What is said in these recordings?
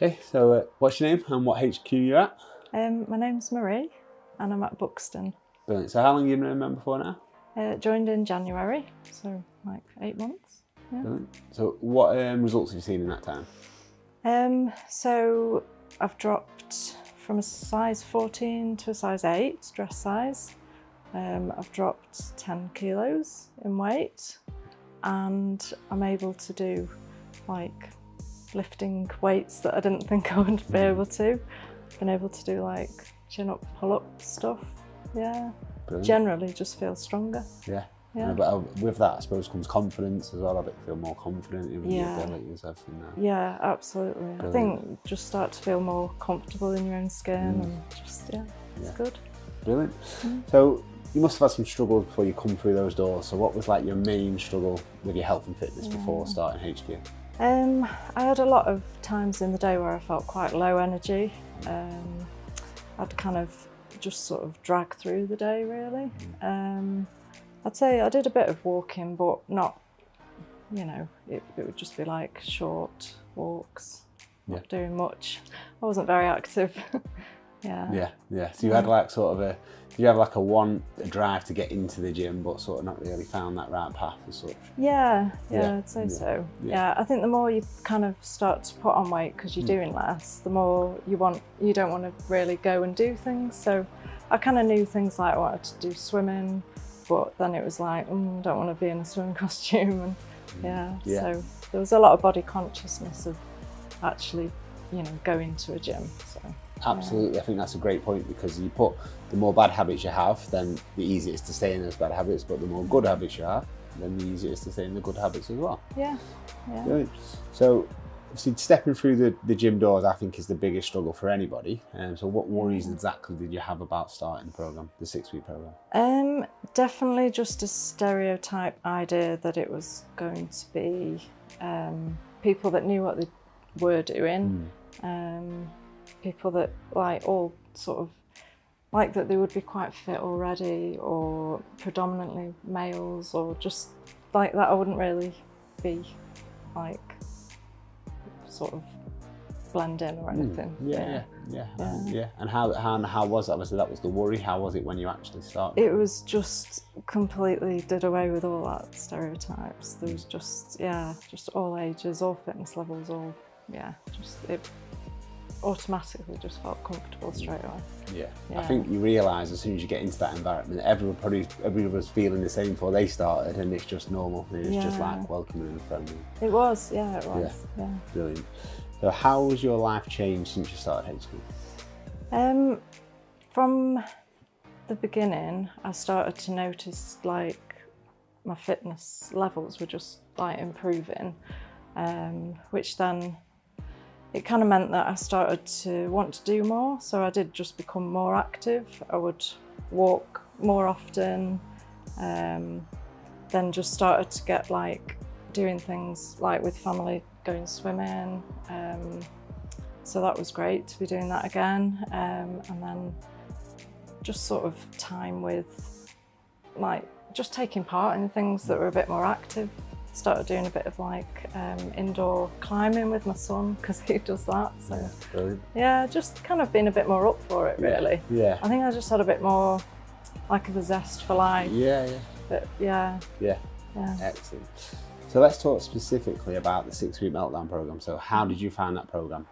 Okay, so what's your name and what HQ you're at? My name's Marie and I'm at Buxton. Brilliant. So how long have you been a member for now? Joined in January, so like 8 months. Yeah. Brilliant. So what results have you seen in that time? So I've dropped from a size 14 to a size 8 dress size. I've dropped 10 kilos in weight and I'm able to do like lifting weights that I didn't think I would be able to. Been able to do like chin up, pull up stuff. Yeah. Brilliant. Generally just feel stronger. Yeah. Yeah. But with that, I suppose, comes confidence as well. I bet you feel more confident in your abilities, everything there. Yeah, absolutely. Brilliant. I think just start to feel more comfortable in your own skin and just, it's good. Brilliant. So you must have had some struggles before you come through those doors. So what was like your main struggle with your health and fitness before starting HQ? I had a lot of times in the day where I felt quite low energy. I'd kind of just sort of drag through the day really. I'd say I did a bit of walking, but not, it would just be like short walks, not doing much. I wasn't very active. Yeah. So you had like sort of did you have like a drive to get into the gym, but sort of not really found that right path as such? Yeah, I'd say so. Yeah, I think the more you kind of start to put on weight because you're doing less, the more you don't want to really go and do things. So I kind of knew things like I wanted to do swimming, but then it was like, don't want to be in a swimming costume. And so there was a lot of body consciousness of actually, going to a gym. So. Absolutely, I think that's a great point because the more bad habits you have, then the easier it is to stay in those bad habits, but the more good habits you have, then the easier it is to stay in the good habits as well. Yeah. Brilliant. So obviously stepping through the gym doors, I think, is the biggest struggle for anybody. So what worries exactly did you have about starting the programme, the 6-week programme? Definitely just a stereotype idea that it was going to be people that knew what they were doing, people that all sort of like that they would be quite fit already, or predominantly males, or just like that I wouldn't really be like sort of blend in or anything. Yeah. And how was that? Obviously that was the worry. How was it when you actually started? It was just completely did away with all that stereotypes. There was just all ages, all fitness levels, it automatically just felt comfortable straight away. I think you realise as soon as you get into that environment, everybody was feeling the same before they started, and it's just normal. It's just like welcoming and friendly. It was. Yeah. Brilliant. So how has your life changed since you started HQ? From the beginning, I started to notice like my fitness levels were just like improving, which then it kind of meant that I started to want to do more. So I did just become more active. I would walk more often, then just started to get like doing things like with family, going swimming. So that was great to be doing that again. And then just sort of time with like just taking part in things that were a bit more active. Started doing a bit of like indoor climbing with my son because he does that. So just kind of being a bit more up for it really. I think I just had a bit more like of a zest for life. But Excellent. So let's talk specifically about the 6-week meltdown program. So how did you find that program?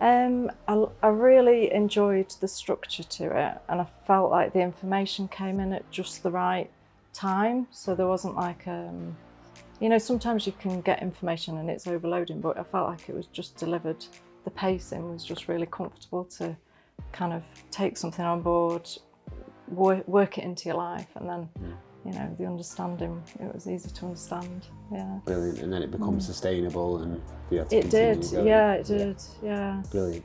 I really enjoyed the structure to it, and I felt like the information came in at just the right time. So there wasn't like sometimes you can get information and it's overloading, but I felt like it was just delivered. The pacing was just really comfortable to kind of take something on board, work it into your life, and then the understanding, it was easy to understand. Brilliant. And then it becomes sustainable and be able to it did. Brilliant.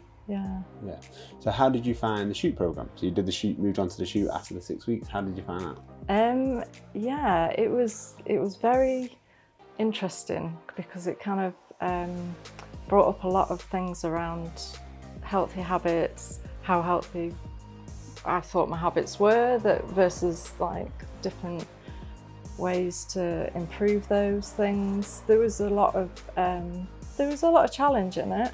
So how did you find the shoot program? So you did the shoot, moved on to the shoot after the 6 weeks. How did you find that? It was very interesting because it kind of brought up a lot of things around healthy habits, how healthy I thought my habits were, that versus like different ways to improve those things. There was a lot of there was a lot of challenge in it,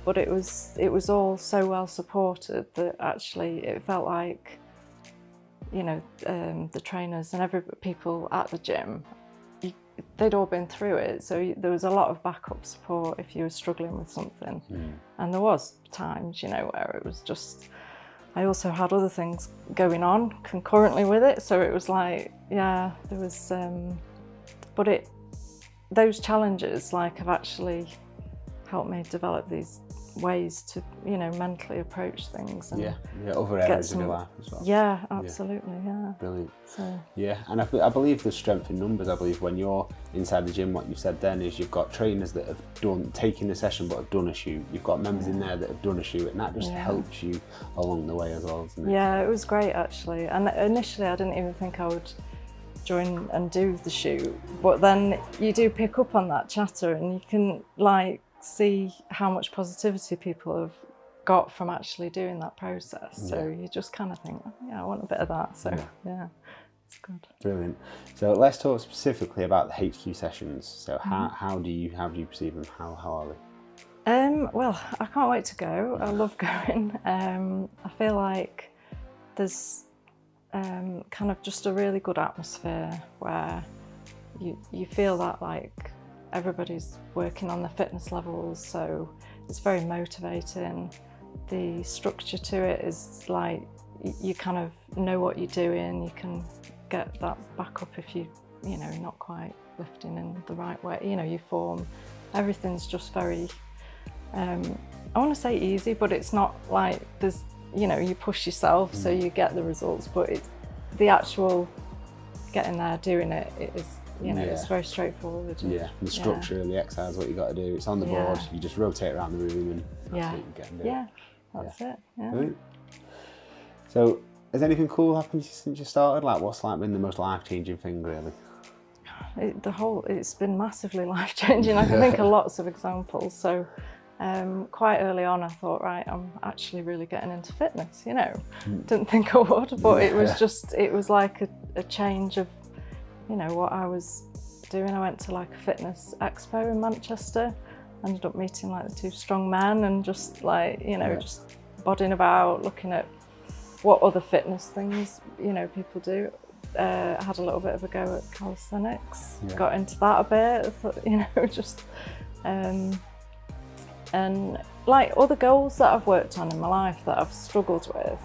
but it was all so well supported that actually it felt like, you know, the trainers and people at the gym, they'd all been through it, so there was a lot of backup support if you were struggling with something. And there was times, you know, where it was just, I also had other things going on concurrently with it, so it was like, yeah, there was, but those challenges, like, have actually helped me develop these ways to, you know, mentally approach things. And other areas of your life as well. Yeah, absolutely, yeah. Brilliant. So. Yeah, and I believe there's strength in numbers. I believe when you're inside the gym, what you've said then is you've got trainers that have taken the session but have done a shoot. You've got members in there that have done a shoot, and that just helps you along the way as well, doesn't it? Yeah, it was great actually. And initially I didn't even think I would join and do the shoot, but then you do pick up on that chatter and you can, like, see how much positivity people have got from actually doing that process. So you just kind of think, oh, yeah, I want a bit of that. So yeah, it's good. Brilliant. So let's talk specifically about the HQ sessions. So how do you perceive them? How are they? Well, I can't wait to go. I love going. I feel like there's kind of just a really good atmosphere where you feel that, like, everybody's working on their fitness levels, so it's very motivating. The structure to it is like, you kind of know what you're doing, you can get that back up if you know, not quite lifting in the right way, you know, you form. Everything's just very, I want to say easy, but it's not like there's, you know, you push yourself so you get the results, but it's the actual getting there, doing it, it is, you know, it's very straightforward. Yeah, and the structure of the exercise, what you got to do, it's on the board, you just rotate around the room and that's what you get and do. Yeah, that's it. Yeah. Brilliant. So, has anything cool happened since you started? Like, what's like been the most life-changing thing, really? It's been massively life-changing. I can think of lots of examples. So, quite early on, I thought, right, I'm actually really getting into fitness. You know, didn't think I would, but it was like a change of, you know, what I was doing. I went to like a fitness expo in Manchester, ended up meeting like the two strong men and just like, you know, just bodying about, looking at what other fitness things, you know, people do. I had a little bit of a go at calisthenics, got into that a bit, I thought, you know, just, and like other goals that I've worked on in my life that I've struggled with,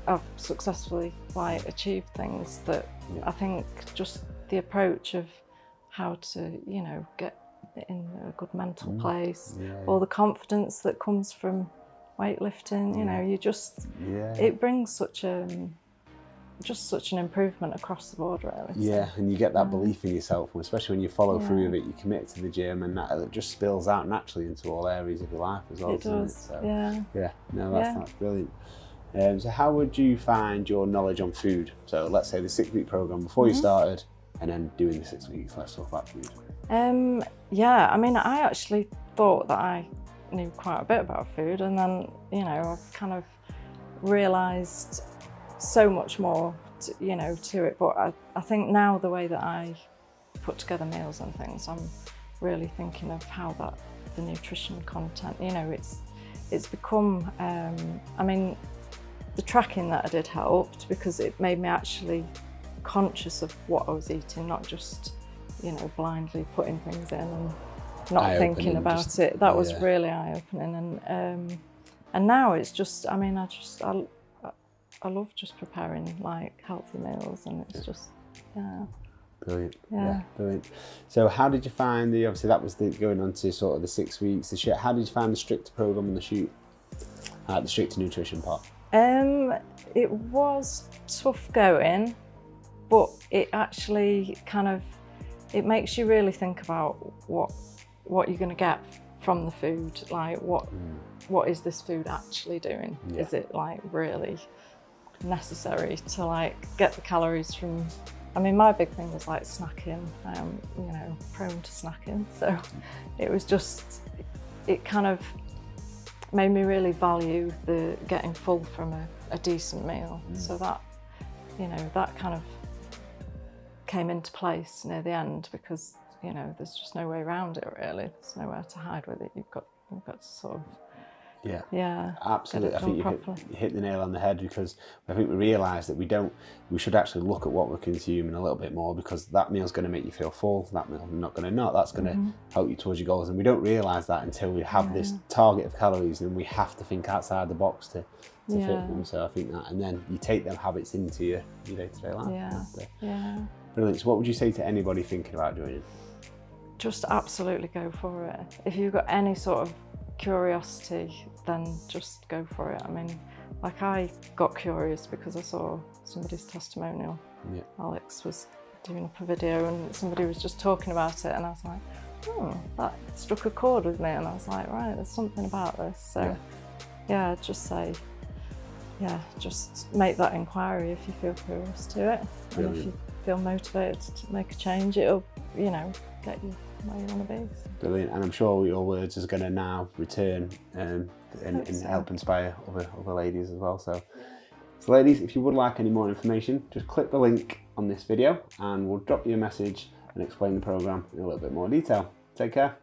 I've successfully like achieved things that I think just the approach of how to, you know, get in a good mental place, all the confidence that comes from weightlifting, you know, you just, it brings such an improvement across the board, really. Yeah, and you get that belief in yourself, especially when you follow through with it, you commit to the gym, and that just spills out naturally into all areas of your life as well. It does, so, yeah. No, that's brilliant. So how would you find your knowledge on food? So let's say the 6-week program before you started, and then doing the 6 weeks. Let's talk about food. Yeah, I mean, I actually thought that I knew quite a bit about food, and then, you know, I've kind of realised so much more, to it. But I think now the way that I put together meals and things, I'm really thinking of how the nutrition content, you know, it's become, I mean, the tracking that I did helped because it made me actually conscious of what I was eating, not just, you know, blindly putting things in and not thinking about it. That was really eye-opening, and now it's just, I mean, I love just preparing like healthy meals, and it's just, Brilliant. Yeah, brilliant. So how did you find obviously that was going on to sort of the 6 weeks, the shoot. How did you find the stricter program and the shoot, the stricter nutrition part? It was tough going, but it actually kind of, it makes you really think about what you're going to get from the food. Like what is this food actually doing? Is it like really necessary to like get the calories from, I mean, my big thing was like snacking. I am, you know, prone to snacking, so it was just, it kind of made me really value the getting full from a decent meal. So that, you know, that kind of came into place near the end because, you know, there's just no way around it really. There's nowhere to hide with it. You've got to sort of, yeah, absolutely. I think you hit the nail on the head, because I think we realise that we should actually look at what we're consuming a little bit more, because that meal's going to make you feel full, that meal's not going to not, that's going to help you towards your goals, and we don't realise that until we have this target of calories, and we have to think outside the box to fit them. So I think that, and then you take them habits into your day-to-day life. Brilliant. So what would you say to anybody thinking about doing it? Just absolutely go for it. If you've got any sort of curiosity, then just go for it. I mean, like, I got curious because I saw somebody's testimonial. Alex was doing up a video and somebody was just talking about it, and I was like, that struck a chord with me, and I was like, right, there's something about this. So yeah, just say, just make that inquiry if you feel curious to it. Brilliant. And if you feel motivated to make a change, it'll, you know, get you where you want to be. Brilliant. And I'm sure your words is going to now return and help inspire other ladies as well. So ladies, if you would like any more information, just click the link on this video and we'll drop you a message and explain the programme in a little bit more detail. Take care.